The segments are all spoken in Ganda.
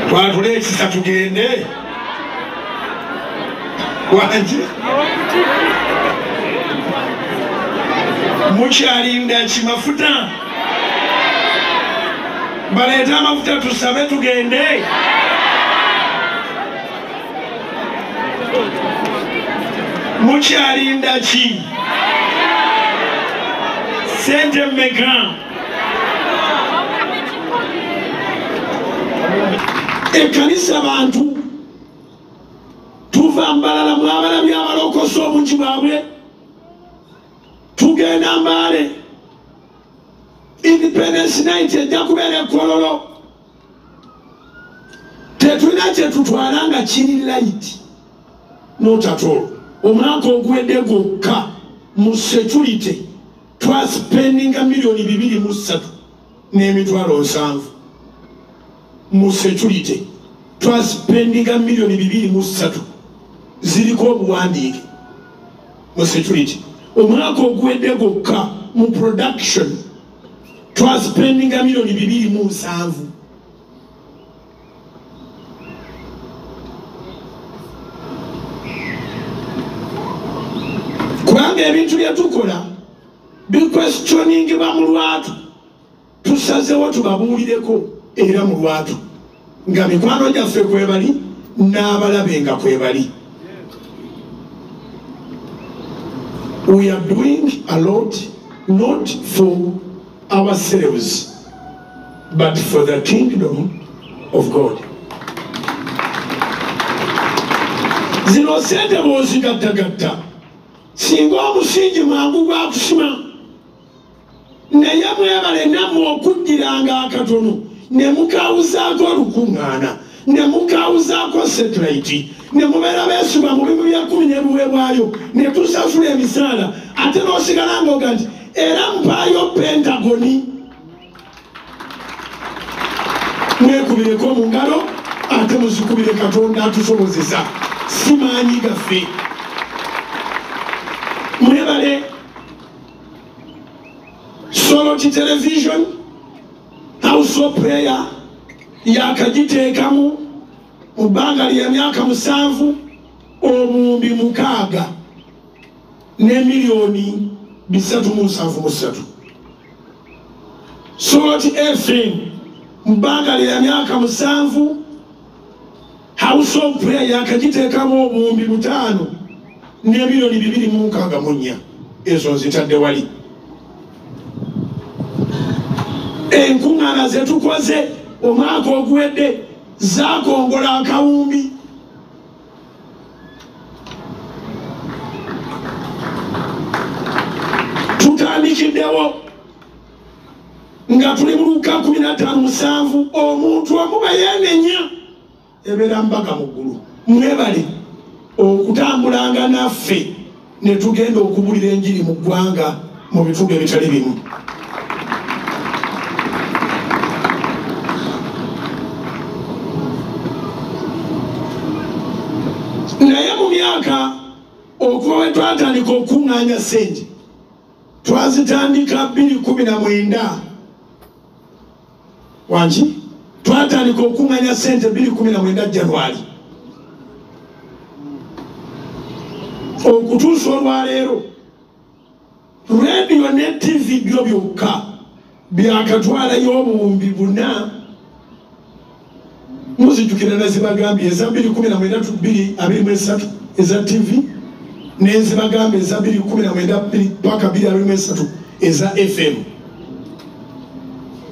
twatule ekisa tugende wangi mukyalinda kimafuta baleeta amafuta tusabe tugende mukyalinda ki sente mmeka ekkanisa bantu tuva mbalala mwabalabye abalokosa obungi bwabwe tugenda Mbale Independence Night ejja kubeera ekkololo tetulina kyetutwala nga kiri light not at all. Omwaka oguwedde gwokka mu security twaspendinga milioni 2.3 n'emitwalo 7 mu security twaspendinga milioni 2.3 ziriko obuwandiike mu security. Omwaka oguwedde gwokka mu production twaspendinga milioni 2.7 kubanga ebintu byetukola bikwestioningibwa mu lwatu tusazewo tubabuulireko era mu lwatu nga mikwano gyaffe kwebali n'abalabe nga kwebali. We are doing a lot not for ourselves but for the kingdom of God. Zino sente bw'ozigattagatta singa omusingi mangu gwa kusima naye mwebale nammwe okuddiranga akatono ne mukawuzaako olukuŋŋaana ne mukawuzaako satellite ne mubeera beesuba mu bimu bya 10 n'ebiweebwayo ne tusasula emisaala ate n'osigala ng'oga nti era mpaayo Pentagoni mwekubireko mu ngalo ate muzikubire Katonda atusobozesa si maanyi gaffe. Mwebale Soloti Television House of Prayer yakagiteekamu mu bbanga ly'emyaka 7 obuwumbi 6 ne milioni 373. Soloti FM mu bbanga ly'emyaka 7 House of Prayer yakagiteekamu obuwumbi 5 ne milioni 264. Ezo nzitadde wali. Enkuŋŋaana ze tukoze omwaka oguwedde zaakongola akawumbi. Tutandikiddewo nga tuli mu Luka 15:7 omuntu omu bwe yeenenya ebeera mbaga mu ggulu. Mwebale okutambulanga naffe ne tugenda okubulira enjiri mu ggwanga mu bitundu ebitali bimu. Naye mu myaka okuva we twatandika okuŋŋaanya ssente twazitandika 2019 wangi twatandika okuŋŋaanya ssente 2019 January okutuusa olwaleero radio ne TV byo byokka byakatwalayo obuwumbi 4. Muzijukira nazibagambye eza 2019-2023 eza TV nezibagambye eza 2019 paka 2023 eza FM.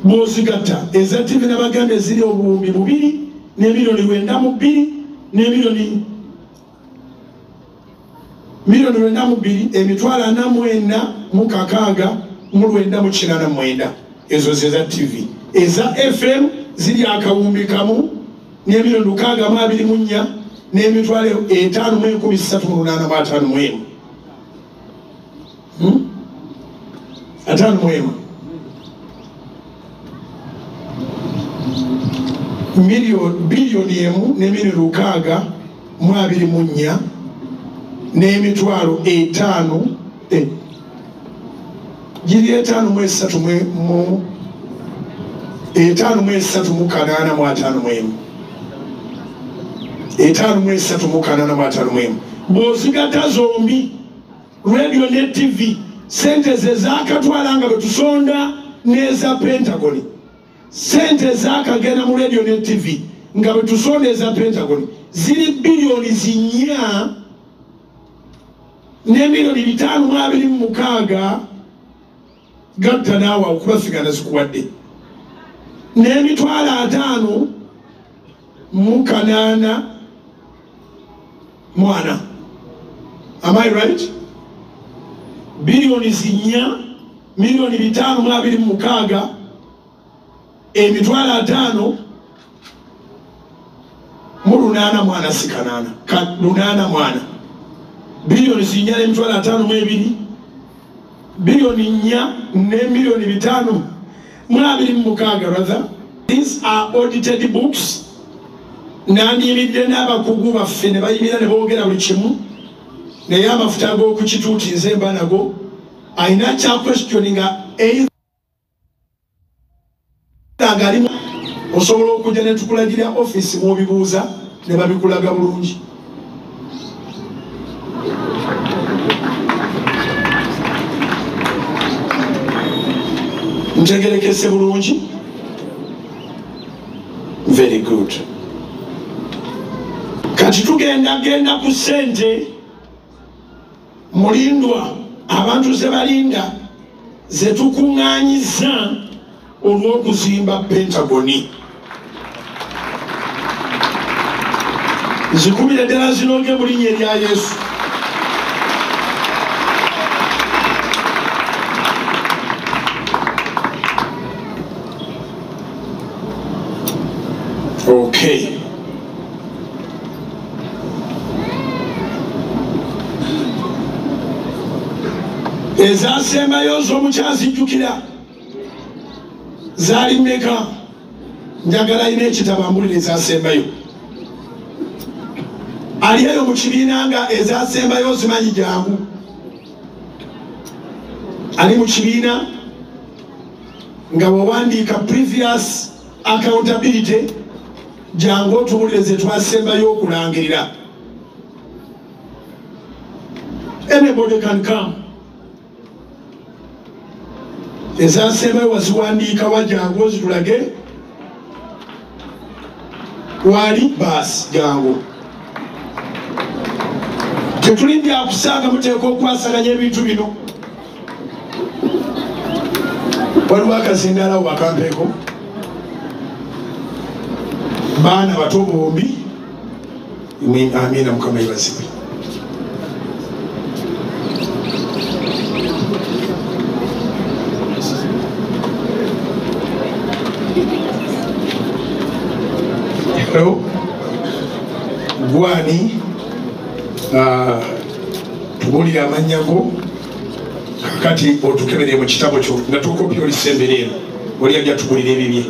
Bozigatta eza TV nabagambye ziri obuwumbi 2 ne milioni 92 ne milioni 92 emitwalo 44,989. Ezo zeza TV. Eza FM ziri akawumbi kamu ne milioni 624 n'emitwalo 5,138. Bilioni 1 ne milioni 624 n'emitwalo 5 giri 5,385. 5,3,8,5,1 bw'ozigatta zombi radio ne TV sente ze zaakatwala nga bwe tusonda n'eza Pentagon sente zaakagenda mu radio ne TV nga bwe tusonda eza Pentagon ziri bilioni 4 ne milioni 5,206 gatta naawe okubasigana zikuwadde n'emitwalo 5,8 mwana. Am I right? Bilioni 4 milioni 5,206 emitwalo 5,8 mwana sikanana ka lunana mwana bilioni 4 emitwalo 5,2 bilioni 4 ne milioni 5,206 brother. These are audited books. Nandiyimidde n'abakugu baffe ne bayimira ne boogera buli kimu naye amafuta ag'okukituuti nze mba nago ayina kya questioninga ng'alimu osobola okujja ne tukulagira office mw'obibuuza ne babikulaga bulungi. Ntegerekese bulungi? Very good. Kati tugenda ku ssente mulindwa abantu ze balinda ze tukuŋŋaanyiza olw'okuzimba Pentagoni. Nzikubira ddala zinoge mu linnya erya Yesu. Okay. Ezasembayo z'omukyazijjukira zaali mmeka? Njagala ina ekitabo ambulira ezasembayo. Ali eyo mu kibiina nga ezasembayo zimanyi jangu. Ali mu kibiina nga bw'owandiika previous accountability jangu otuwulire ze twasembayo okulangirira. Anybody can come. Ezasembayo waziwandiika wajangu ozitulage wali baasi jangu. Tetulindya akusanga muteeka okwasaganya ebintu bino. Waliwo akazindalawo akampeeko baana bato bombi. Amina Mukama yebazibwe. Hello? Gwani tubulira amannya go kakati otukebereye mu kitabo kyo nga tukopi olisemberero oli ajja tubulira ebibye.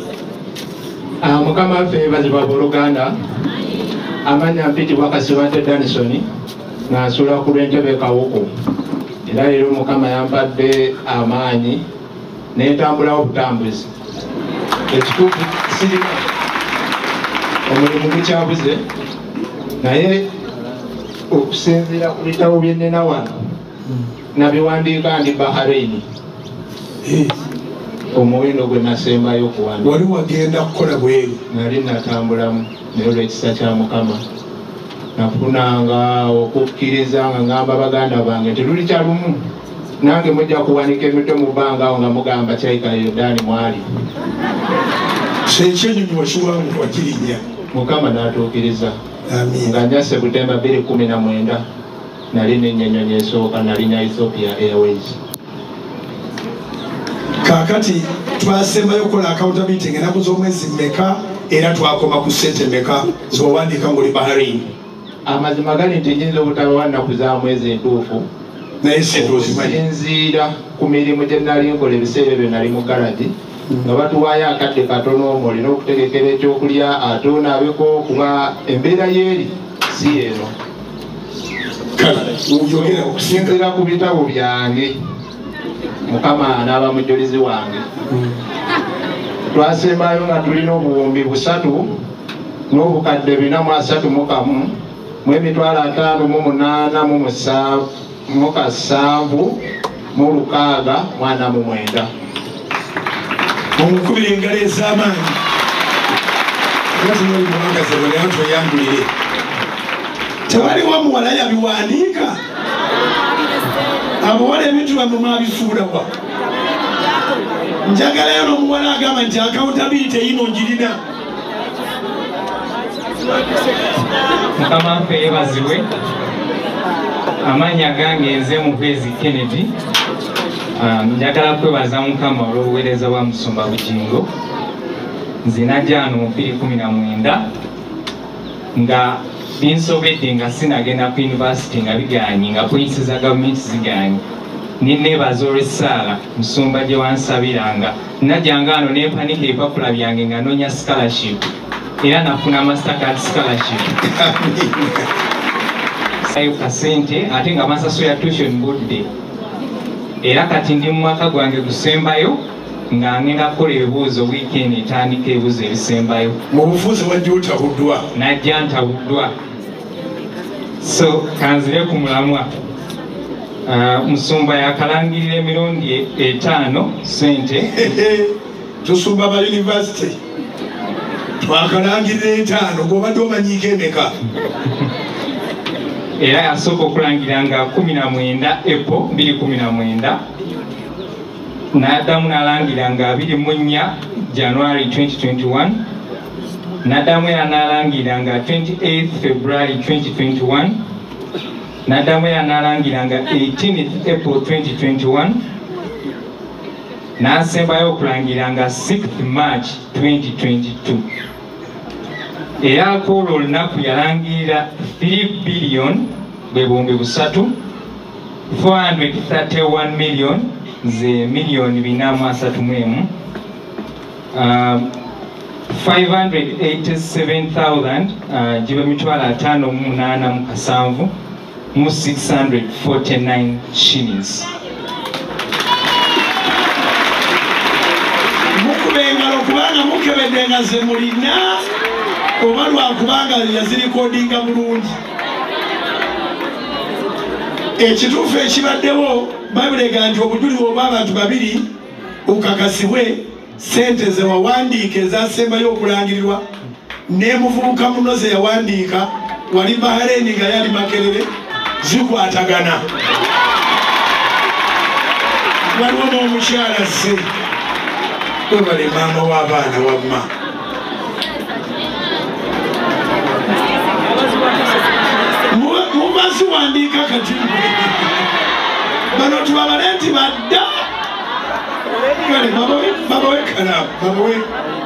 Mukama waffe yeebazibwa booluganda. Amannya mpitibwa Kasibante Danisoni nga nsula ku lw'entebe Kawuku. Era leero Mukama yampadde amaanyi n'entambula obutambuzi. Ekituufu sirina omulimu gukyabuze naye okusinziira ku bitabo bye nnina wano nabiwandiika ndi Bahrain. Omuwendo gwe nasembayo okuwandiika. Wali wagenda kukola bweru? Nali natambulamu naye olw'ekisa kya Mukama nafunanga okukkiriza nga ngamba baganda bange nti luli kya lumu nange mujja kuwanika emitwe mu bbanga awo nga mugamba Kyaika Yordani mwali. Ekyenyonyi wakiwangu wakirinnya? Mukama n'atuukiriza. Amiina. Nga nja September 2019 nali n'ennyonyi esooka nalinya Ethiopia Airways. Kakati twasembayo okukola accountability ng'ennaku z'omwezi mmeka era twakoma ku ssente mmeka z'owandiika ng'oli Bahrain? Amazima gali nti nyinza obutabawa nnaku za mwezi entuufu naye ssente ozimanyi? Okusinziira ku mirimu gye nali nkola ebiseera ebyo nali mu garagi nga batuwaayo akadde katono olina okutegekera ekyokulya ate onaabeko kuba embeera y'eri si eno. Okusinziira ku bitabo byange Mukama n'aba mujulizi wange twasembayo nga tulina obuwumbi 3 n'obukadde 431 mu emitwalo 58,746 omukubira engalo ez'amaanyi ngatinoli muwangaze bwe nayo tweyambulire tewaliwo muwala yabiwandiika abawala ebintu bamwe mwabifuulawa njagalayo n'omuwala agamba nti accountability eyino ngirina mukama waffe yeebazibwe amaanyi agange nze Muhwezi Kennedy njagala kwebaza mukama olw'obuweereza bwa Musumba Bugingo nze najja wano mu 2019 nga binsobedde nga sinagenda ku yunivasite nga biganye nga poliisi za gavumenti ziganye ninneebaza olw'essaala Musumba gye wansabiranga najjanga wano nempanika ebipapula byange nga noonya scholarship era nafuna mastercard scholarship sayo kasente ate nga bansasula tuition budde era kati ndi mu mwaka gwange gusembayo nga ngenda kukola ebibuuzo weekend etandika ebibuuzo ebisembayo mu bufuzi wajja otabuddwa najja ntabuddwa so kanzire ku mulamwa Musumba yakalangirira emirundi 5 sente tusumba ba university twakalangirira 5 gobadde omanyiiko emeka era yasooka okulangira nga 19 April 2019 n'addamu n'alangira nga 24 January 2021 n'addamu era n'alangira nga 28 February 2021 n'addamu era n'alangira nga 18 April 2021 n'asembayo okulangira nga 6 March 2022 era akola olunaku yalangirira 3 billion bwebumbi 3 431 million ze miliyoni 431 587,000 jibe mitwalo 587 mu 649 shillings. Mukubengalo kubanga mukebedde nga ze mulina oba lwakubanga yazirikodinga bulungi. Ekituufu ekibaddewo Bayibuli egamba nti obujulizi obw'abantu babiri bukakasibwe sente ze wawandiika ezasembayo okulangirirwa n'emuvubuka muno ze yawandiika wali Bahrain nga yali Makerere zikwatagana. Waliwo n'omukyala se webale maama w'abaana wamma. Mubazi wandiika kati bano tubabale nti badda kale babawe ekalamu babawe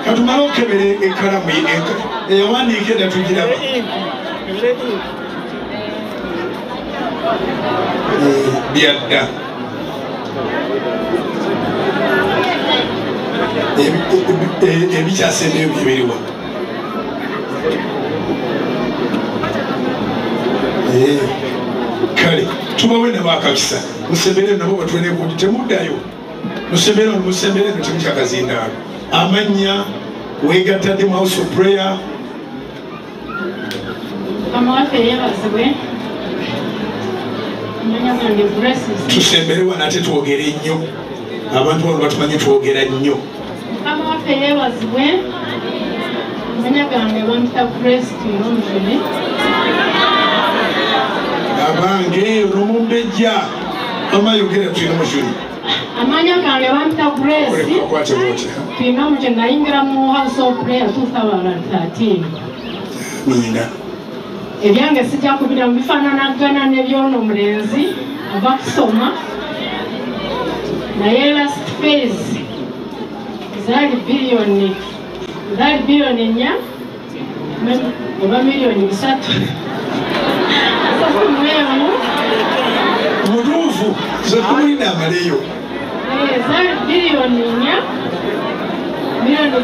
katumale okebere ekalamu eyawandiika edda tugiraba byadda ebikyasembeyo byebiriwa kale tubawe nabakakisa musembere nabo batwene kuti temuddayo musembere musembere temukyakazindaalo amanya wegattadde mu house of prayer tusembere wano ate twogere nnyo abantu bano batumanyi twogera nnyo abange nomumbejja amayogera tulina mujuni amanya gange bampita Grace tulina omukye nayingira mu house of prayer 2013 nina ebyange sijja kubira mu bifaananagana n'ebyono omulenzi ava kusoma naye last phase zaali biliyoni 4 oba miliyoni 3 mutuufu zekumulina amaleyo zaali biliyoni 4 miliyoni 3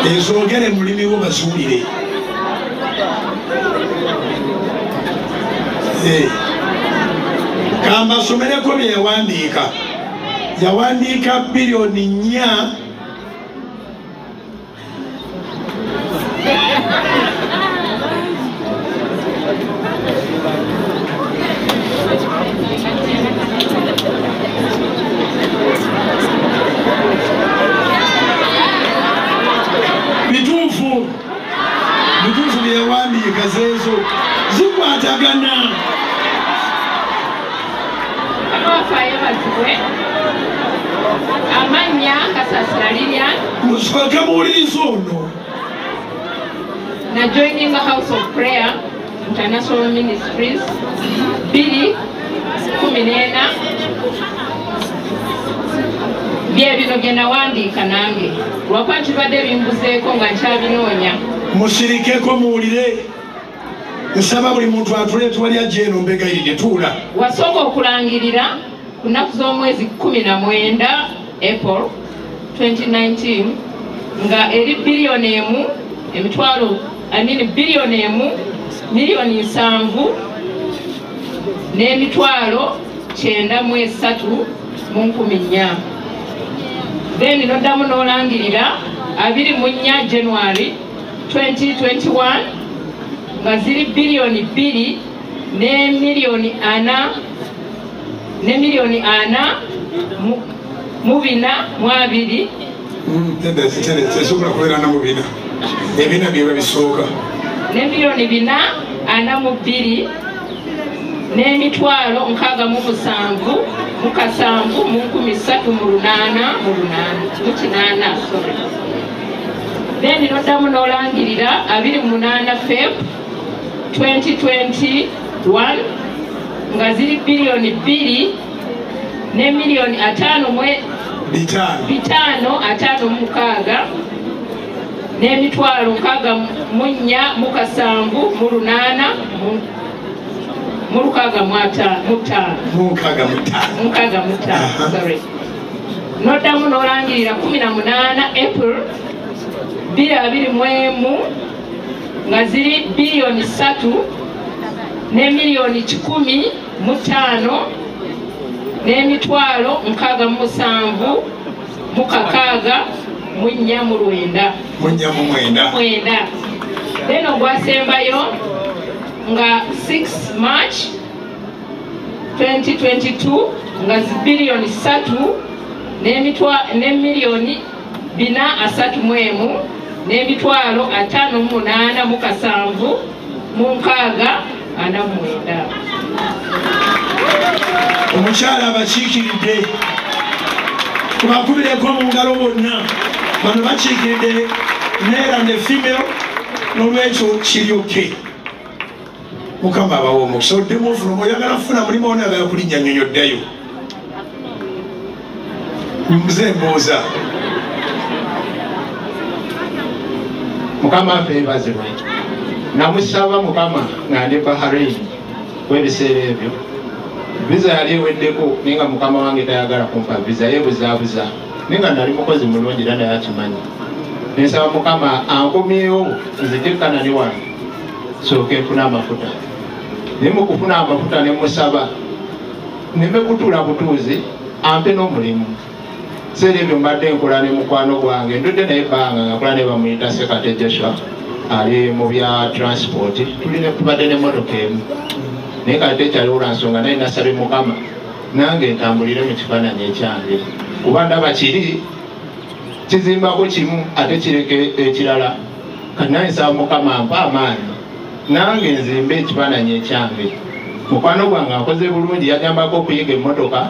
15 ezogere mulimi wo bazuulire kambasomereko bye yawandiika yawandiika bilioni 4 bituufu byeyawandiika zeezo zikwatagana. Amanya Kasasira Lilian. Musooke muwulirize ono. Na joining the House of Prayer International Ministries 2014 bye bino bye nawandiika nange lwakuba kibadde bimbuzeeko nga nkyabinoonya. Musirikeko muwulire. Nsaba buli muntu atule tuwali ajja eno mbegayirire tuula. Wasooka okulangirira ku nnaku z'omwezi 19 April 2019 nga eri biliyoni emu emitwalo biliyoni emu miliyoni 7 n'emitwalo 903 then noddamu n'olangirira 24 January 2021 nga ziri biliyoni 2 n'emiliyoni 4 n'emiliyoni 4 mu 4 tesobola kubeera na mu bina ebina byeba bisooka n'emiliyoni 442 n'emitwalo 67 mu 338 then noddamu n'olangirira 28 Feb 2021 nga ziri biliyoni 2 n'emiliyoni 556 n'emitwalo 64,708 mu 65 sorry. Noddamu n'olangirira 18 April 2021 nga ziri biliyoni 3 n'emiliyoni 15 n'emitwalo 67 mu 49 then ogwasembayo nga 6 March 2022 nga biliyoni 3 n'emiliyoni 431 n'emitwalo 58,749 omukyala abakiikiridde kubakubireko mu ngalo bonna bano bakiikiridde neera ne female n'olwekyo kiryoke mukama abawa omukisa oddemu ofuna oyagala kufuna mulimu ono yagala kulinnya nnyonyoddayo nze mbooza mukama affe ebazibwe namusaba mukama nga ndi Bahrain webiseera ebyo visa yali eweddeko naye nga mukama wange tayagala kumpa visa yebuzaabuza naye nga nali mukozi mulungi era naye akimanyi nensaba mukama ankomyewo nzijekana ne wano sooke nfuna amafuta naye mu kufuna amafuta ne musaba neme kutuula butuuzi ampe n'omulimu seera ebyo mbadde nkola ne mukwano gwange ndudde naye ebbanga nga nkola ne bamuyita Sekate Joshua ali mu bya transport tubadde n'emmotoka emu naye kati tekyaliwula nsonga naye nasabye mukama nange ntambulire mu kifaananyi ekyange kuba ndaba kiri kizimbako kimu ate kireke ekirala kati naye nsaba mukama mpa amaanyi nange nzimbe ekifaananyi ekyange mukwano gwange akoze bulungi yanyambako okuyiga emmotoka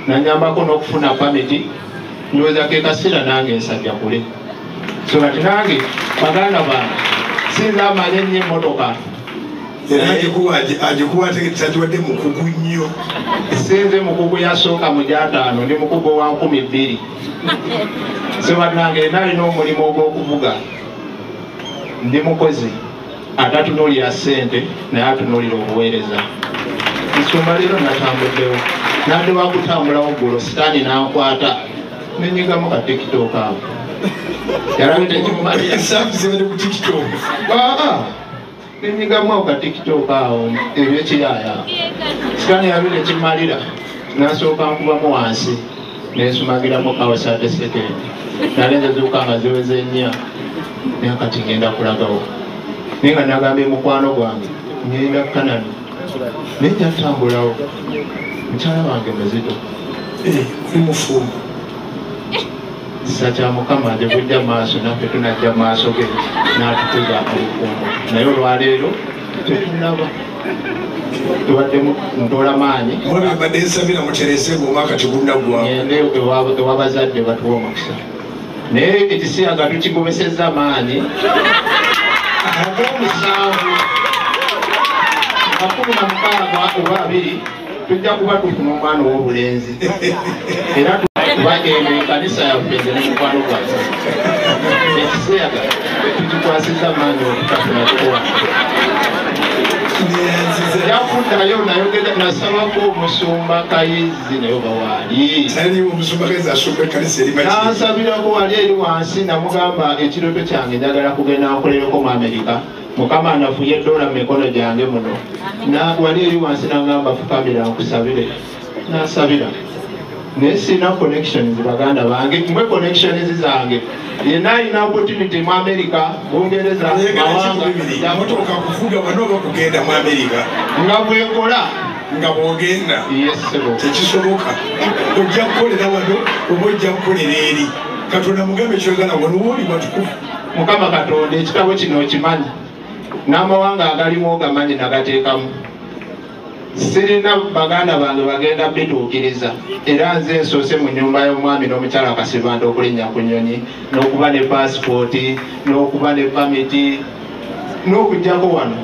nanyambako n'okufuna pamiti ndowooza ke kaseera nange nsajja kule so kati nange baganda bange sinza amanye ennyo emmotoka era agikuwa tagiwadde mukugu nnyo sinze mukugu yasooka mu gyataano ndi mukugu wa 12 so bannange nalina omulimu ogw'okuvuga ndi mukozi atatunuulira ssente naye atunuulira obuweereza nsumba leero natambuddewo nadde wakutambulawo ggulo sitaani nankwata nenyigamu ka tiktok awo yalabe tekimumalira nenyigamu awo ka tiktok awo ebyekiyaya sitaani yabe tekimalira nasooka nkubamu wansi nesumagiramu kawasate sekendi nalenze zuuka nga ziweze nnya naye kati ngenda kulagawo naye nga nagambye mukwano gwange ngenda Kanani naye njatambulawo mukyala wange muzito oli mufumbo kisa kya Mukama nje bujja maaso naffe tunajja maaso ge n'atukuza obufumbo naye olwaleero tetunaba tubadde ntola maanyi badde nsabira muterese ng'omwaka tigunnagwawo ngende ewabazadde batuwa omukisa naye ekiseera nga tukigobesezza maanyi ag'omusanvu 16 tujja kuba tufuna omwana ow'obulenzi era tubagenda ekanisa yaffe nze ne mukwano gwaffe ekiseera tukikwasizza maanyi okutafuna kukola yakuddayo nayogera nasabako omusumba Kayizi naye bawaali nansabirako wali eri wansi namugamba ekiroto kyange njagala kugenda nkolereko mu Amerika Mukama anafuye dola mu mikono gyange muno wali eri wansi nangamba fukamira nkusabire nasabira naye sirina connections baganda bange mwe connections zange yenna alina opportunity mu Amerika Bungereza yamotoka kuvuga wano bakugenda mu Amerika nga bwenkola nga bwogenda yesebo tekisoboka ojja kukolera wano oba ojja kukolera eri Katonda mugambe kyogala wano woli watukufu Mukama Katonda ekitabo kino okimanyi n'amawanga agalimu ogamanyi nagateekamu sirina baganda bange bagenda bituukiriza era nze nsoose mu nnyumba y'omwami n'omukyala Kasibanda okulinnya ku nnyonyi n'okuba ne paasipooti n'okuba ne pamiti n'okujjako wano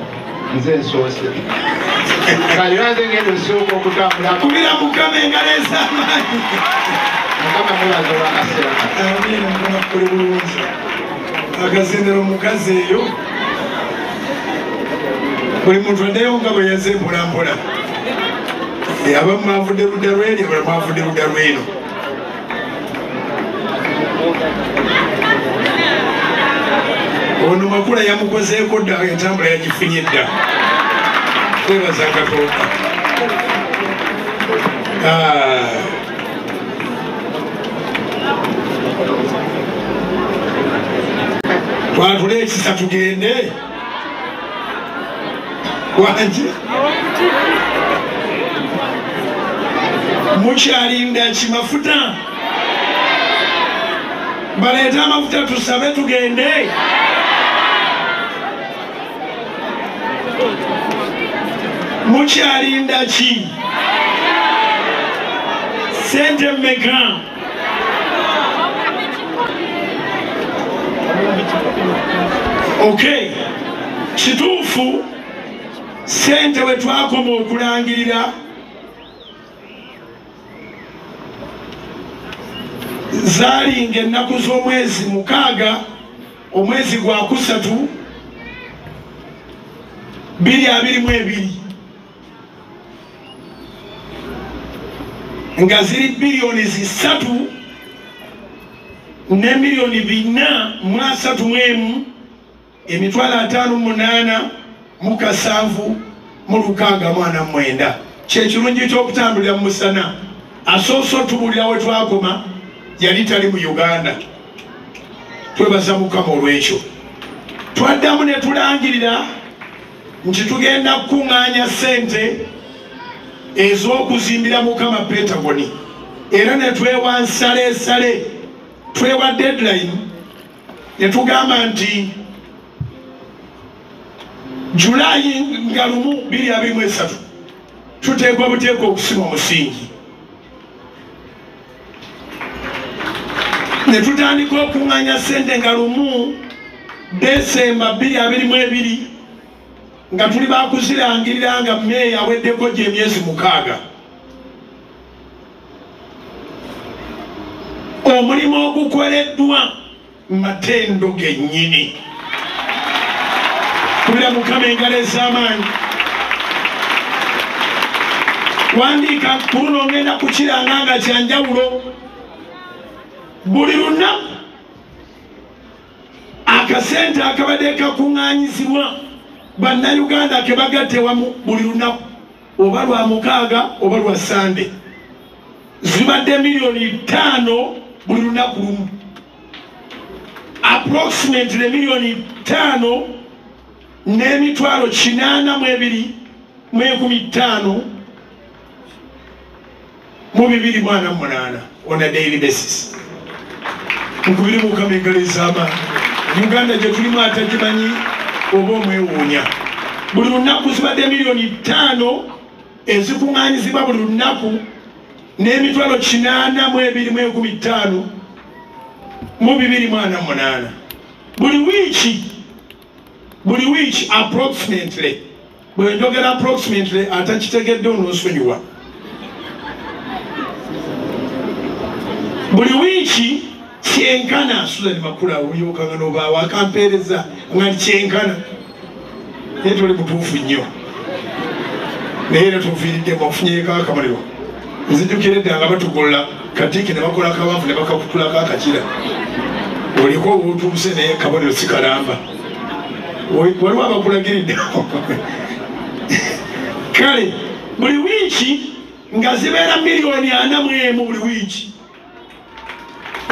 nze nsoose era nze ngenda osooka okutambula kubira Mukama engalo ez'amaanyi Mukama mulaza olwakaseera Mukama kuli bulungi akazindira omukazi eyo buli muntu addeyo nga bwe yaze mpolampola abamu mwavudde ludda lweri abala mwavudde ludda lweno ono Makula yamukozeeko dda entambula yagifunye dda kwebaza Katonda twatule ekisa tugende wanje mukyalinda kimafuta baleeta amafuta tusabe tugende mukyalinda ki sente mmeka okay kituufu sente we twakoma okulangirira zaalinga ennaku z'omwezi 6 omwezi gwa 3 222 nga ziri biliyoni 3 ne miliyoni 431 emitwalo 58 mu 769 kyekirungi ky'okutambulira mu musana asoosa otubulira we twakoma yali tali mu Uganda twebaza Mukama olw'ekyo twaddamu ne tulangirira nti tugenda kukuŋŋaanya ssente ez'okuzimbira Mukama Pentagoni era ne twewa nsaleesale twewa deadline ne tugamba nti Julaayi nga 2023 tuteekwa buteekwa okusima omusingi ne tutandika okuŋŋaanya ssente nga 1 Desemba 2022 nga tuli bakuzirangirira nga meeya aweddeko gye emyezi 6 omulimu ogukoleddwa Matendo gennyini kubira Mukama engalo ez'amaanyi wandiika ku luno ngenda kukiranga nga kyanjawulo buli lunaku akasente akabadde kakuŋŋaanyizibwa bannayuganda ke bagatte wamu buli lunaku oba lwa 6 oba lwa Sande zibadde milioni 5 buli lunaku lumu. Approximately milioni 5 n'emitwalo 8,215 mu 248 on a daily basis. Mukubiri mukamegalizama Uganda gye tulimu atagimanyi oba omwewuunya. Buli lunaku zibadde milioni 5 ezikuŋŋaanyizibwa buli lunaku n'emitwalo 8,215 mu 248 buli wiiki approximately. Bwe njogera approximately atakitegedde onoosonyiwa. Buli wiiki kyenkana Susan Makula oyokanga n'obaawo akampeereza nga kyenkana naye toli mutuufu nnyo naye era tufiiriddemu ofunyeko akamaliro. Nzijukira edda nga batugola katiiki ne bakola akawanvu ne bakakutulako akakira oliko obutuuse naye kabonero si kalamba waliwo abakulagiridde. Kale buli wiiki nga zibeera milioni 41 buli wiiki.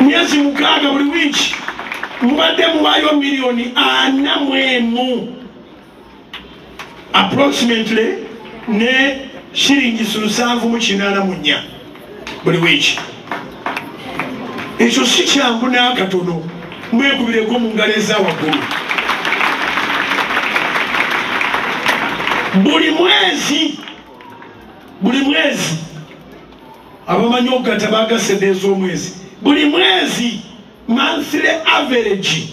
Myezi 6 buli wiiki mubadde muwaayo milioni 41 approximately ne shilingi 784 buli wiiki. Ekyo si kyangu n'akatono, mwekubireko mu ngalo ez'awaggulu. Buli mwezi abamanyi okugata bagasede ez'omwezi. Buli mwezi monthly average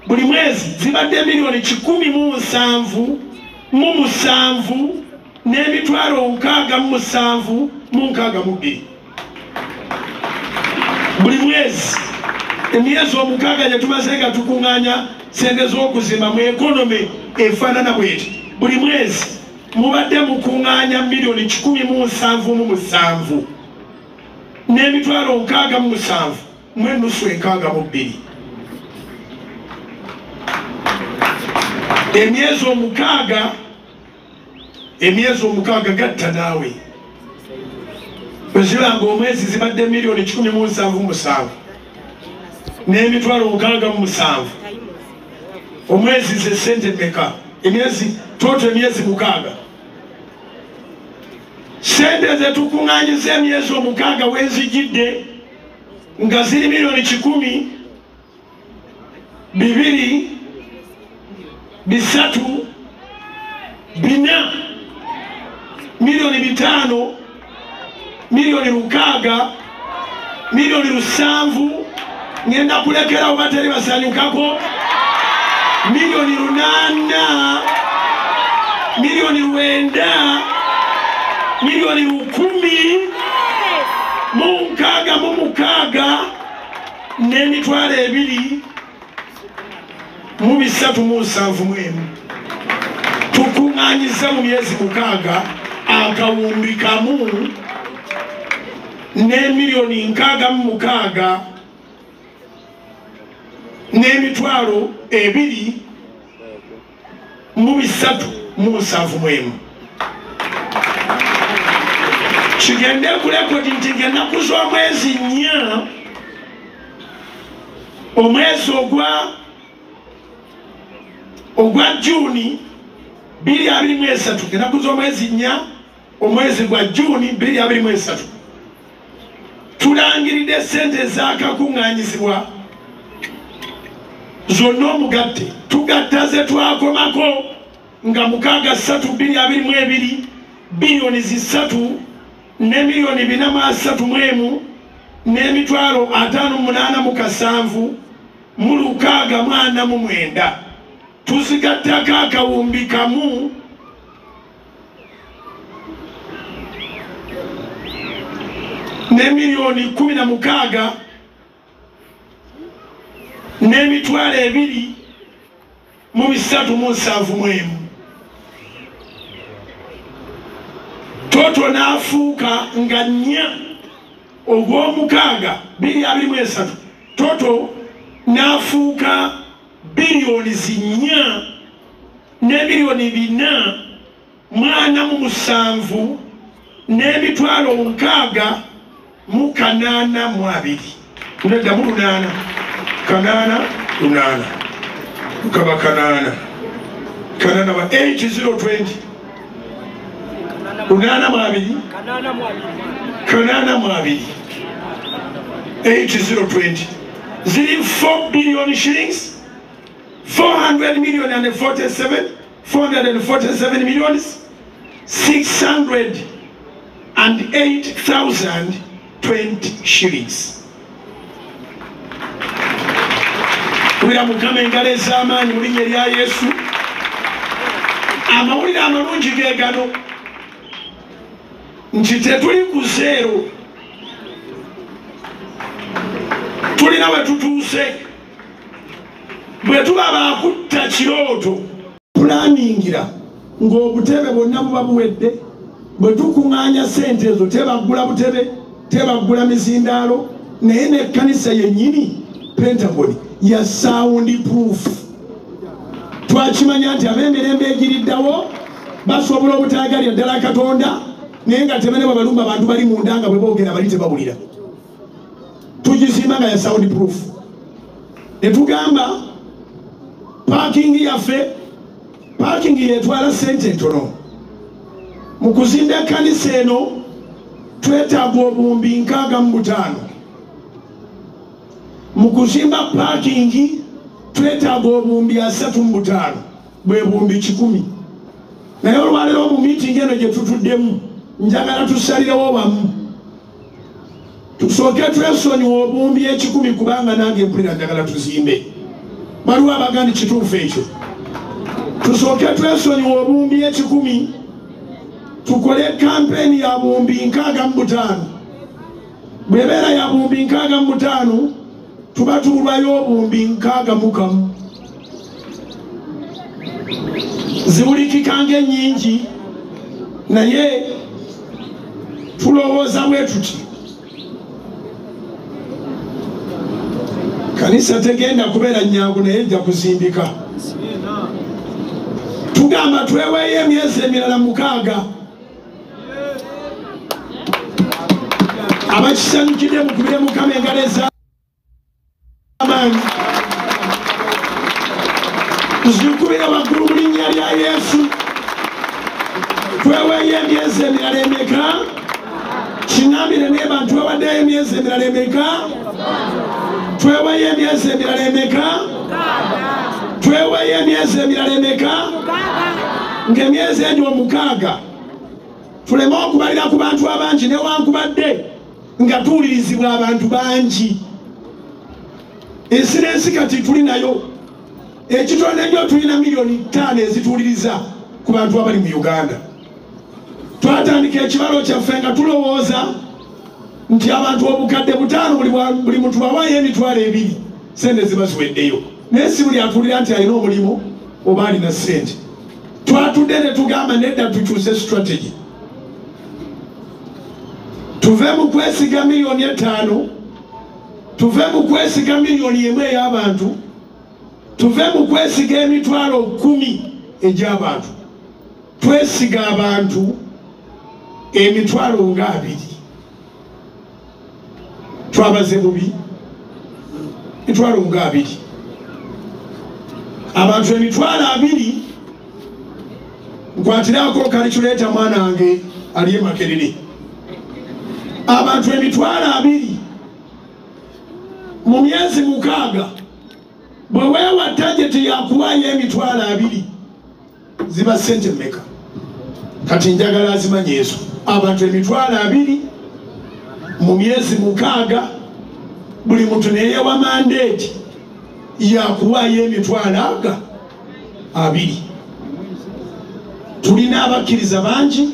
buli mwezi zibadde milioni 17,7 n'emitwalo 67,62 buli mwezi. Emyezi 6 gye tumaze nga tukuŋŋaanya sente z'okuzima mu ekonome efaanana bweti. Buli mwezi mubadde mukuŋŋaanya milioni 17,7 n'emitwalo 67 mu ennusu 62. Emyezi 6 gatta naawe bwezibanga omwezi zibadde milioni 17,7 n'emitwalo 67. Omwezi ze sente meka? Emyezi 6. Sente zetukuŋŋaanyiza emyezi 6 wenzijidde nga ziri milioni 10, 2, 3, 4, milioni 5, milioni 6, milioni 7, ngenda kulekerawo bateri basanyukako, milioni 8, milioni 9, milioni 10,6 n'emitwalo 2,371 tukuŋŋaanyiza mu myezi 6 akawumbi kamu n'emilioni 66 n'emitwalo 2,371. Kigende kurekodi nti ng'ennaku z'omwezi 4 omwezi ogwa Juni 2023, ennaku z'omwezi 4 omwezi gwa Juni 2023 tulangiridde sente zakakuŋŋaanyizibwa zonna omugatte tugatta ze twakomako nga 63,2022 bilioni 3 ne milioni 431 n'emitwalo 587 mu 649 tuzigattako akawumbi kamu ne milioni 16 n'emitwalo 2,371 toto n'afuuka nga 4 ogw'omukaaga 2023 toto n'afuuka bilioni 4 ne milioni 4,47 n'emitwalo 682 nedda mu 8 mukaba 8 wa 8020 8020 ziri 4 billion shillings 400 million and 447 millions 608,020 shillings. Kubira mukama engalo ez'amaanyi mu linnya lya Yesu. Amawulire amalungi ge gano nti tetuli ku zeero, tulina we tutuuse. Bwe tuba baakutta kirooto pulaningira ng'obutebe bwonna buba buwedde, bwe tukuŋŋaanya sente ezo tebagula butebe, tebagula mizindaalo, naye n'ekkanisa yennyini Pentagon ya sound proof. Twakimanya nti ab'emirembe egiriddawo basobola obutaagalira ddala Katonda, naye nga tebane babalumba abantu bali munda nga bwe boogera bali tebawulira. Tugizimba nga ya sound proof. Ne tugamba parking yaffe, parking yetwala sente ntono. Mu kuzimba ekkanisa eno twetaaga obuwumbi 65. Mu kuzimba parking twetaaga obuwumbi 35, bwe buwumbi 10. Naye olwaleero mu meeting eno gye tutuddemu njagala tusalirewo wamu tusooke twesonyiwa obuwumbi 10 kubanga nange mpulira njagala tuzimbe. Waliwo abagandi kituufu ekyo. Tusooke twesonyiwa obuwumbi 10 tukole kampeni ya buwumbi 65. Bwebeera ya buwumbi 65 tuba tuulwayo obuwumbi 61. Ziwulikika ng'ennyingi naye tulowooza bwe tuti kanisa tegenda kubeera nnyangu naye ejja kuzimbika. Tugamba tweweeyo emyezi emirala 6 abakisanyukidde mukubire mukama engalo ez'amaanyi. Tuzikubira waggulu mu linnya lya Yesu. Tweweeyo emyezi emirala emeka? Kinambire naye bantu bawaddeyo emyezi emirala emeka? Tweweeyo emyezi emirala emeka? Tweweeyo emyezi emirala emeka? Ng'emyezi egyo 6 tuleme okubalira ku bantu abangi newankubadde nga tuwulirizibwa abantu bangi. Ensi kati tuli nayo ekitonde nnyo, tulina miliyoni 5 ezituwuliriza ku bantu abali mu Uganda. Twatandika ekibalo kyaffe nga tulowooza nti abantu obukadde 5 buli muntu bawaayo emitwalo 2 sente ziba ziweddeyo, naye si buli atuulira nti alina omulimu oba alina sente. Twatudde ne tugamba nedda tukyuse strategy. Tuve mu kwesiga miliyoni 5, tuve mu kwesiga miliyoni 1 ey'abantu, tuve mu kwesiga emitwalo 10 egy'abantu, twesiga abantu emitwalo 20. Twabaze bubi emitwalo 20. Abantu emitwalo 2 nkwatiraako kalikyuleeta mwana wange ali e Makerere. Abantu emitwalo 2 mu myezi 6 bwe weewa tageti yakuwaayo emitwalo 2 ziba sente mmeka? Kati njagala azimanye ezo. Abantu emitwalo 2 mu myezi 6 buli muntu neyewa mandate yakuwaayo emitwalo 2. Tulina abakkiriza bangi,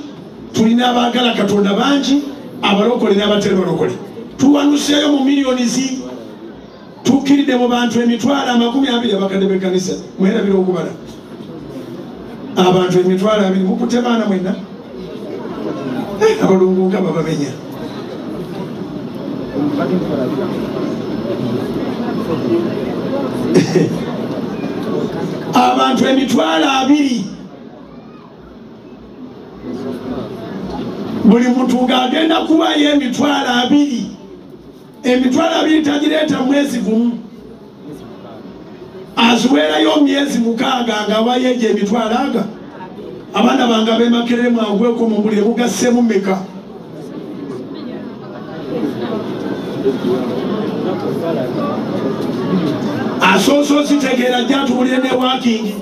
tulina abaagala Katonda bangi, abalokole n'abatali balokole. Tuwanuseeyo mu miliyoni tukkiridde mu bantu emitwalo 20 abakadde b'ekkanisa. Mwerabira okubala abantu emitwalo 20 mukutte baana mwenna. Abalungu nga babamenya. Abantu emitwalo 20 buli muntu ng'agenda kubayo emitwalo 2 emitwalo 2 tagireeta mwezi gumu aziweerayo myezi 6 ng'abayo egyo emitwalo aga abaana bange abeemakirire mwangweko mubulire mugassemu mmeka asoose ozitegeera jja tubulire ne wakingi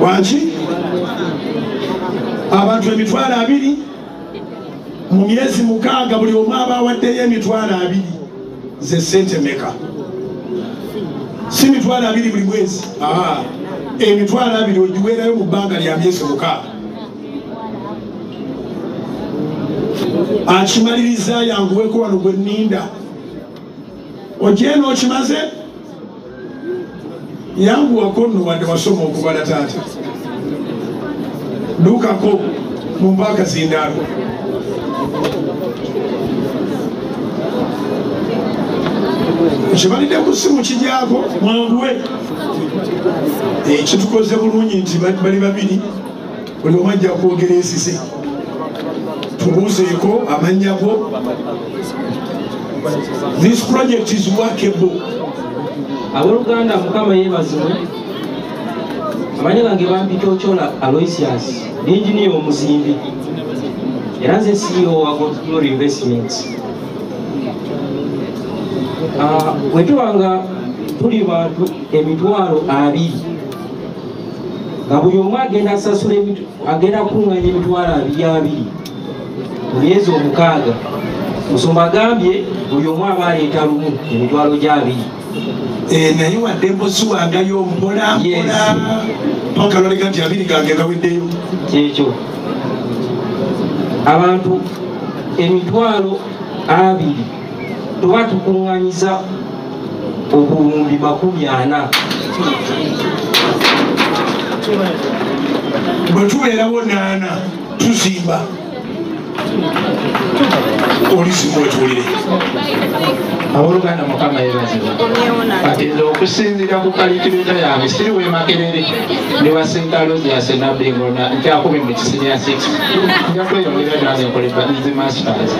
wanki abantu emitwalo 2 mu myezi 6 buli omu aba awaddeyo emitwalo 2 ze sente meka si mitwalo 2 buli mwezi emitwalo 2 ogiweerayo mu bbanga lya myezi 6 akimaliriza yanguweko wano gwe nninda ogyeno okimaze yanguwako nno wadde wasoma okubala taata dukako mu mpaaka zindaalo kibalidde ku ssimu kijako mwanguwe kitukoze bulungi nti bali 2 buli omu ajja kwogera ensise tubuuzeeko amannyako. This project is workable. Abooluganda Mukama yeebazibwe. Amannya gange bampita Ochola Aloysius, engineer omuzimbi. Era nze CEO wa Glory Investments. Wetuwanga tuli bantu emitwalo 2 nga buli omu agenda asasula agenda kuŋŋanya emitwalo 2 mu myezi 6. Musumba agambye buli omu aba aleeta lumu emitwalo gya 2. Naye wadde mpozi wangayo mpola paka lwalega nti 2 gange gaweddeyo kyekyo abantu emitwalo 2 tuba tukuŋŋanyiza obuwumbi 40. bwe tubeerawo 8 tuzimba olisimu wetuwulire. Abooluganda Mukama yeebazibwa. Kati nze okusinziira ku kalikuleta yange siri we Makerere ne basenkalo zyase nabbingona nkyakumi mu kisinya 6 nja kweyongera nange nkole nzi masters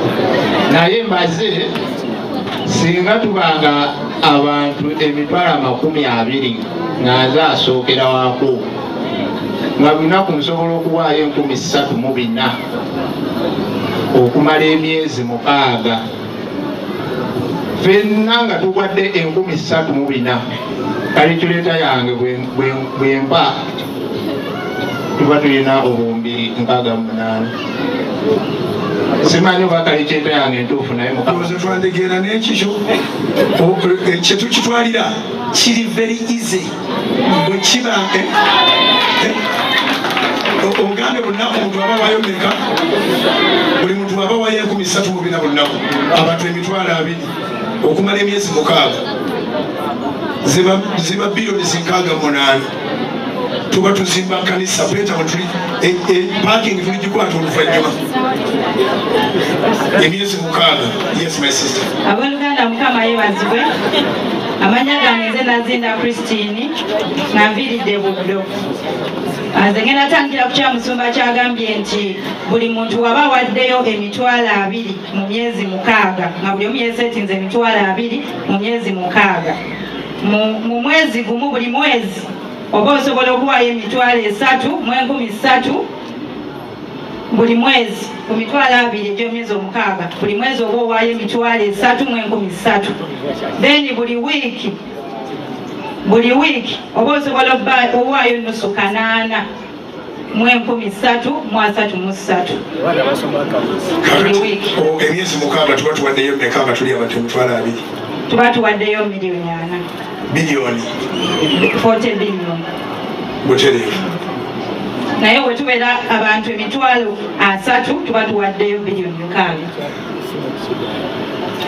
naye mbaze singa tubanga abantu emitwalo 20 nga nze asookera waako nga lunaku nsobola okuwaayo 34,000 okumala emyezi 6 ffenna nga tugwadde 34,000 kalikuleta yange bwempa tuba tulina obuwumbi 68. simanyi oba kalikuleta yange entuufu naye twandegeera n'ekikyo kyetukitwalira kiri very easy bwe kiba ogambe bunaku muntu aba wayomeka buli muntu aba wayo 34 bunaku abantu emitwalo 2 okumala emyezi 6 ziba bilioni 68. tuba tuzimba kanisa peta tuli parking tuligikwata oluvannyuma emyezi 6. Yes my sister. Abooluganda Mukama yeebazibwe. Amanya gange nze Nazinda Christine nga nviiridde Buddo. Nze ngenda tangira ku kya Musumba kyagambye nti buli muntu waba waddeyo emitwalo 2 mu myezi 6 nga buli omu yeesetinze emitwalo 2 mu myezi 6 mu mwezi gumu buli mwezi oba osobola okuwaayo emitwalo 3 mu 13 buli mwezi ku mitwalo 2 egy'emyezi 6 buli mwezi oba owaayo emitwalo 3 mu 13. Then buli wiiki oba osobola owaayo nusu 8 mu 13 mu 33 buli wiiki. Emyezi 6 tuba tuwaddeyo mmeka nga tuli abantu emitwalo 2? Tuba tuwaddeyo miliyoni 4. Bilioni 40 billion. Butereevu. Naye bwe tubeera abantu emitwalo 3 tuba tuwaddeyo biliyoni 6.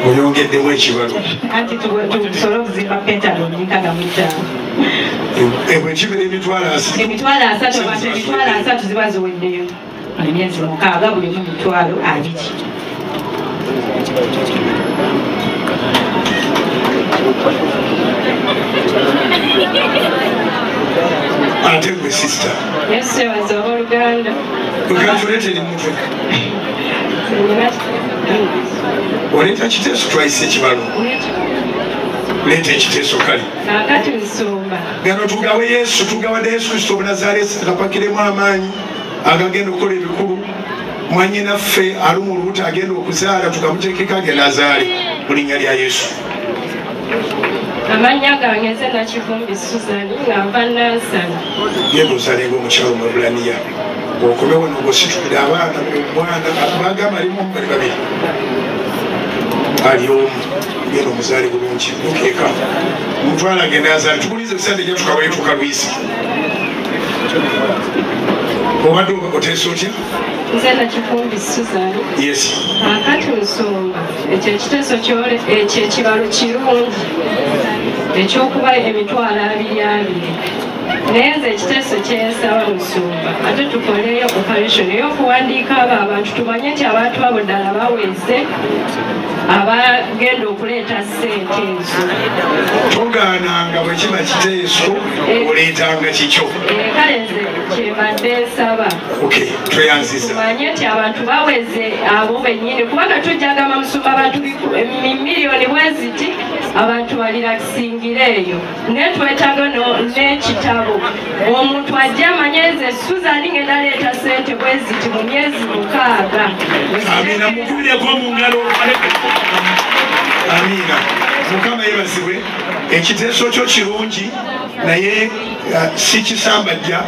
Oyongeddemu ekibalo. Anti tusobola okuzimba pentaloni 65. Bwe kibeera emitwalo 3. Emitwalo 3 abantu emitwalo 3 ziba ziweddeyo emyezi 6 buli mu mitwalo 2. ate gwe sister Yesu yabaza Oluganda. Congratulated mutwe. Oleeta kiteeso twayise ekibalo. Leeta ekiteeso kale. Kakati nsumba. Gano tugawe Yesu, tugawadde Yesu Kristo Omunazaalesi akapakiremu amaanyi agagenda okukola ebikulu. Mwannyinaffe ali mu lubuto agenda okuzaala tukamuteekeko agenda azaale mu linnya lya Yesu. Amanya gange nze Nakivumbi Suzani ng'ava Nansana. Genda ozaale ng'omukyalo Omwebbulaniya. Okube wano ng'ositulira abaana omwana bagamba alimu bali babiri. Ali omu genda omuzaale bulungi mukeeka. Mutwala agenda azaale tukulize ebisande gye tukabaye tukalwisi. Obadde oteesa otya? Nze Nakivumbi Suzani. Yes. Akati nsumba ekyo ekiteeso ekyo ekibalo kirungi ekyokuba emitwalo 22. Naye nze ekiteeso kyensaba Musumba ate tukoleyo operation ey'okuwandiika abo abantu tumanye nti abantu abo ddala baweze abagenda okuleeta ssente ezo. Togaananga bwe kiba kiteeso oleetanga kikyo. Kale nze kyebadde nsaba tumanye nti abantu baweze abo bennyini kubanga tujjagama Musumba abantu miliyoni bwe ziti abantu balirakisingira eyo naye twetaaga n'ekitabo omuntu ajja amanye nze Suzani ngenda leeta ssente bwe ziti mu myezi 6. Amina mukubireko mu ngalo. Amina. Mukama yebazibwe. Ekiteeso kyo kirungi naye si kisambajja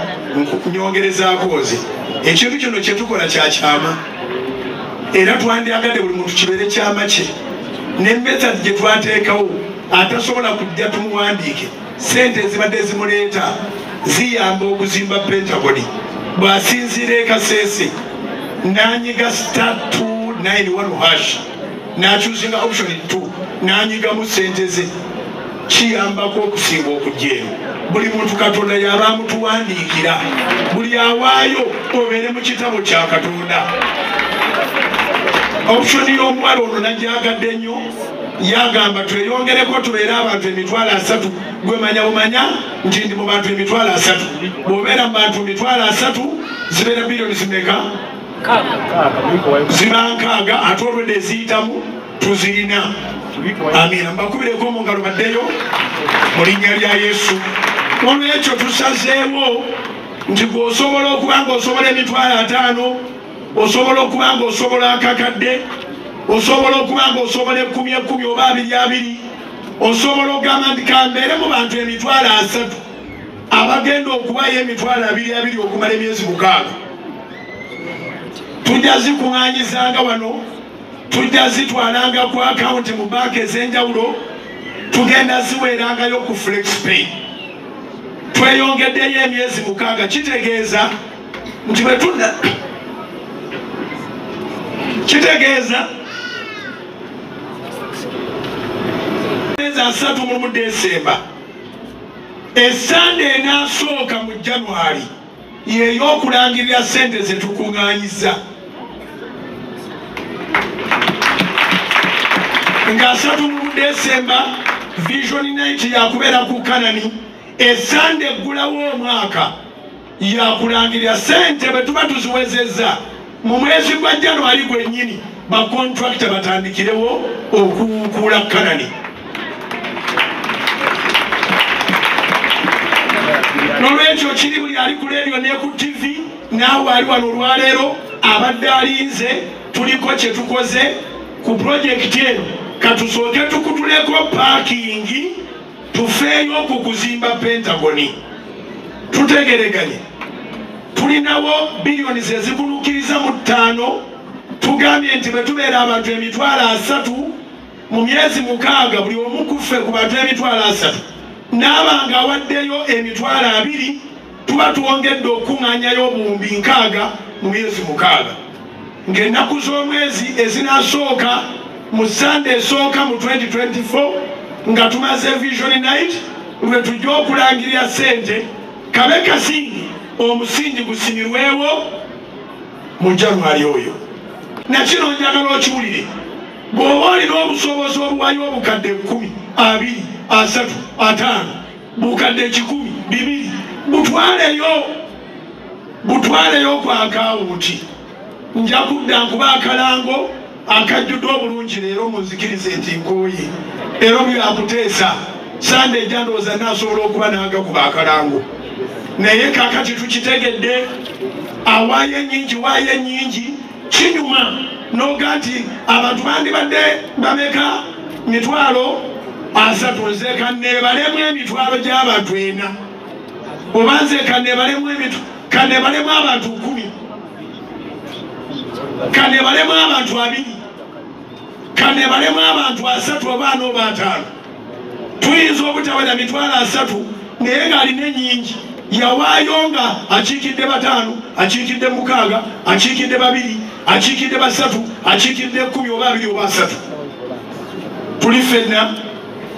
nyongerezaako ozi. Ekintu kino kye tukola kya kyama era twandyagadde buli muntu kibeere kyama kye ne method gye twateekawo atasobola kujja tumuwandiike ssente ezibadde zimuleeta ziyamba okuzimba Pentagon bw'asinziira e Kasese n'anyiga *291# n'akyuzinga option 2 n'anyigamu ssente ze kiyambako okusinga okujjeeyo. Buli muntu Katonda yaba amutuwandiikira buli awaayo obeere mu kitabo kya Katonda. Option y'omuwala ono nagyagadde nnyo yagamba tweyongereko tubeere abantu 3,000. Gwe manya bumanya nti ndi mu bantu 3,000. Bw'obeera mu bantu 3,000 zibeera biliyoni zimeka? Ziba 6 ate olwedde eziyitamu tuzirina. Amina. Mbakubireko mu ngalo baddeyo mu linnya lya Yesu. Olwekyo tusazeewo nti bw'osobola okuba ng'osobola 5,000, osobola okuba ng'osobola akakadde, osobola okuba ng'osobola 10,000 oba 20,000, osobola okugamba nti kambeere mu bantu 3,000 abagenda okubayo 2,200 okumala emyezi 6. Tujja zikuŋŋaanyizanga wano, tujja zitwalanga ku akawunti mu banka ez'enjawulo, tugenda ziweerangayo ku FlexPay. Tweyongeddeyo emyezi 6 kitegeeza nti bwe tunda kitegeeza emyezi 3 mu Desemba essande enaasooka mu January y'ey'okulangirira ssente ze tukuŋŋaanyiza nga 3 mu Desemba Vision Night yakubeera ku Kanani. Essande eggulawo omwaka yakulangirira ssente bwe tuba tuziwezezza mu mwezi gwa January gwennyini bakontrakita batandikirewo okukuula Kanani. Nolwekyo kiri buli ali ku leediyo ne ku TV naawe ali wano olwaleero abadde alinze tuliko kye tukoze ku pulojekiti eno katusooke tukutuleko paakingi tufeeyo okukuzimba Pentagon. Tutegereganye tulinawo biliyoni zezigulukiriza mu 5. Tugambye nti bwe tubeera abantu 3,000 mu myezi 6 buli omu kuffe ku bantu 3,000 n'abanga awaddeyo 2,000 tuba tuwongedde okuŋŋaanyayo obuwumbi 6 mu myezi 6. Ng'ennaku z'omwezi ezinaasooka mu Sande esooka mu 2024 nga tumaze Vision Night lwe tujja okulangirira ssente kabe kasingi omusingi gusimirwewo mu January oyo. Nakino njagala okiwulire bw'oba olina obusobozi obuwayo obukadde 10, 20, 30, 5 bukadde 100, 200 butwaleyo kwa akawunti nja kudda nkuba akalango akajjudde obulungi leero munzikirize nti nkooye era byakuteesa sande ejja ndowooza naasobola okuba nagakuba akalango naye kakati tukitegedde awaayo ennyingi kinyuma noga nti abantu bandibadde bameka 30 nzeeka neebalemu emitwalo gy'abantu 4 oba nzeeka neebalemu kaneebalemu abantu 10 kaneebalemu abantu 2 kaneebalemu abantu 3 oba 4 oba 5 tuyinza obutawera 30 naye ng'alina ennyingi yawaayo nga akiikidde 5 akiikidde 6 akiikidde 2 akiikidde 3 akiikidde 10 oba 2 oba 3 tuli ffenna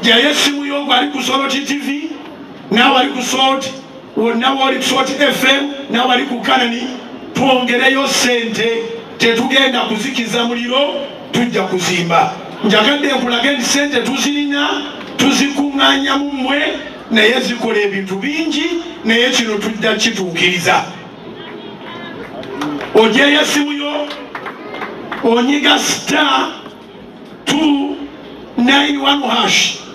jayo essimu yo gwali ku Soroti TV naawe ali ku Salt wonna woli ku Salt FM naawe ali ku Kanani twongereyo ssente tetugenda kuzikiza muliro tujja kuzimba njagadde nkulage nti ssente tuzirina tuzikuŋŋaanya mu mmwe naye zikola ebintu bingi naye kino tujja kituukiriza ojeeyo essimu yo onyiga *291#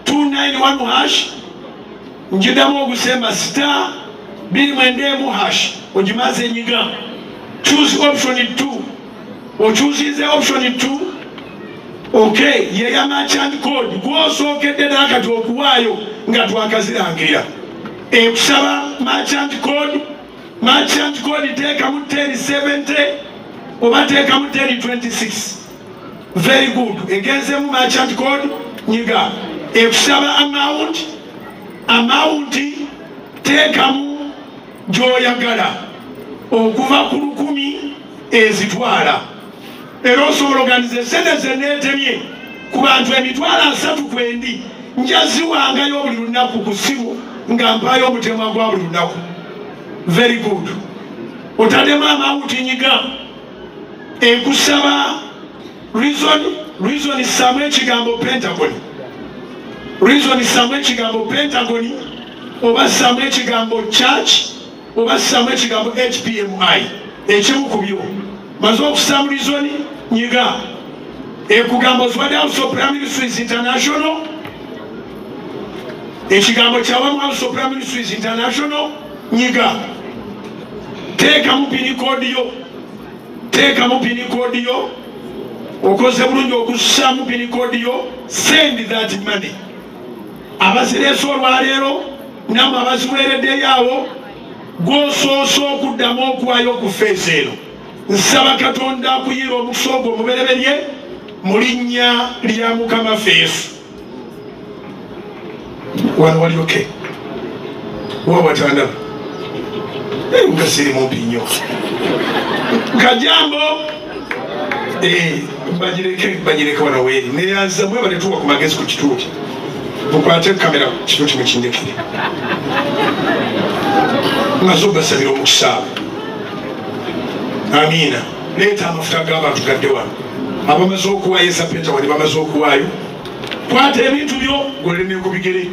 *291# njidamu ogusemba *291# ogimaze enyiga choose option 2 ochuzize option 2 okay yeya merchant code gwosookedde ddala kati okuwaayo nga twakazirangira ekusaba merchant code teekamu 1070 oba teekamu 1026 very good egenzemu merchant code nyiga ekusaba amount teekamu gyoyagala okuva ku 10 ezitwala era osobola oganize sente zeneetemye ku bantu 3 kwendi njaziwangayo buli lunaku ku ssimu nga mpaayo omutemwa gwa buli lunaku very good otaddemu amawuti nyiga ekusaba reason issamu ekigambo pentagon oba ssamu ekigambo church oba ssamu ekigambo HPMI ekimu ku byo maze okussamu reason nyiga ekugamba Swadi House of Prime Ministries International ekigambo kyawamu House of Prime Ministries International nyiga teekamu pini code yo okoze bulungi okussaamu pini code yo send that money abazireese olwaleero namwe abaziweereddeyo awo gw'osoosa okuddamu okuwaayo ku feesi eno nsaba Katonda akuyiira omukisa ogwo omubereberye mu linnya lya Mukama Yesu. Wano wali okay wawatanda nga siri mumpi nnyo kajambo bajireke wano weeri neyanza mwe baletuwa ku magezi ku kituuti mukwate kamera kituuti mukindekere maze obasabira omukisa amiina leeta amafuta g'abantu gadde wano abamaze okuwaayo esapeta wali bamaze okuwaayo kwata ebintu byo golene ku bigere